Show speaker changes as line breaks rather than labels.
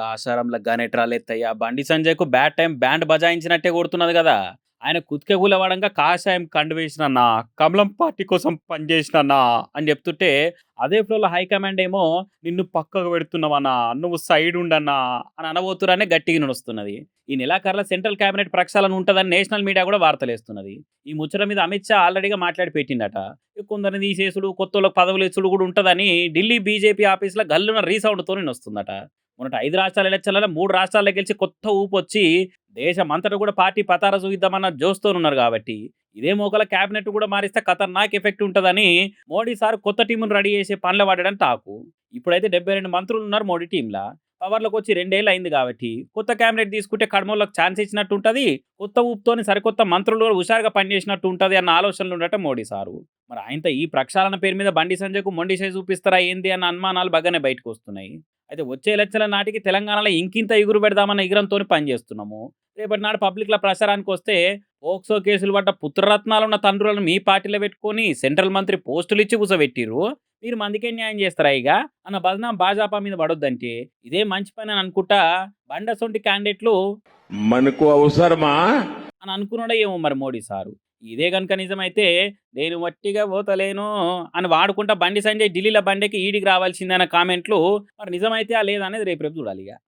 ఆషాఢంలో గనెట్రాలెత్తయ్య. బండి సంజయ్‌కు bad time band బజాయించినట్టే కొడుతున్నది గదా! ఆయన కుతికెగూలవడంగా కాషాయం కండువేసినన్నా, కమలం పార్టీ కోసం పనిజేసినన్నా అని జెప్తుంటే, అదే ఫ్లోలో హైకమాండ్ ఏమో నిన్ను పక్కకు పెడుతున్నామన్నా, నువ్వు సైడ్ ఉండన్నా అని అనబోతురనే గట్టిగా నడుస్తున్నది. ఈ నెలాఖరులో సెంట్రల్ క్యాబినెట్ ప్రక్షాళన ఉంటదని నేషనల్ మీడియా గూడా వార్తలేస్తున్నది. ఈ ముచ్చట మీద అమిత్ షా ఆల్రెడీగా మాట్లాడి పెట్టిండట. కొందరిని తీసేసుడు, కొత్తోళ్ళకి పదవులిచ్చుడు గూడా ఉంటదని ఢిల్లీ బీజేపీ ఆఫీస్‌లో గల్లున రీసౌండ్‌తోని నొస్తుందట. మొన్నటి 5 రాష్ట్రాల ఎలక్షన్‌లలో 3 రాష్ట్రాల్లో గెలిచి కొత్త ఊపొచ్చి దేశమంతటా గూడా పార్టీ పతార చూయిద్దామన్న జోష్‌తోనున్నారు గాబట్టి, ఇదే మోకల క్యాబినెట్ గూడా మారిస్తే ఖతర్నాక్ ఎఫెక్ట్ ఉంటదని మోడీ సార్ కొత్త టీమ్‌ని రెడీ చేసే పనిలో పడ్డాడని టాకు. ఇప్పుడైతే 72 మంత్రులున్నారు మోడీ టీమ్‌ల. పవర్‌లోకొచ్చి 2 ఏళ్ళు అయింది గాబట్టి, కొత్త క్యాబినెట్ తీసుకుంటే కడమోళ్ళకి ఛాన్స్ ఇచ్చినట్టు ఉంటది. కొత్త ఊపుతోని సరికొత్త మంత్రులు కూడా హుషారుగా పనిచేసినట్టు ఉంటది అన్న ఆలోచనలో ఉండట మోడీ సారు. మరి ఆయనతో ఈ ప్రక్షాళన పేరు మీద బండి సంజయ్‌కు మొండి చేయి చూపిస్తారా ఏంది అన్న అనుమానాలు బాగానే బయటకొస్తున్నాయి. అయితే వచ్చే ఎలక్షన్ల నాటికి తెలంగాణలో ఇంకింత ఇగురు పెడదామన్న ఇగురంతోని పనిచేస్తున్నాము. రేపటి నాడు పబ్లిక్‌ల ప్రచారానికొస్తే పోక్సో కేసులు పడ్డ పుత్రరత్నాలున్న తండ్రులను మీ పార్టీలో పెట్టుకొని సెంట్రల్ మంత్రి పోస్టులిచ్చి కూసోబెట్టిర్రు. మీరు మందికేం న్యాయం చేస్తారా ఇగ? అన్న బదనాం భాజపా మీద పడొద్దంటే ఇదే మంచి పని అని అనుకుంటా బండసొంటి క్యాండిడేట్లు
మనకు అవసరమా
అని అనుకున్నాడో ఏమో మరి మోడీ సారు. ఇదే గనుక నిజమైతే నేను వట్టిగా పోతలేను అని వాడుకుంటా బండి సంజయ్ ఢిల్లీలో బండికి ఈడికి రావాల్సిందన్న కామెంట్లు మరి నిజమైతే లేదా అనేది రేపు రేపు చూడాలి ఇక.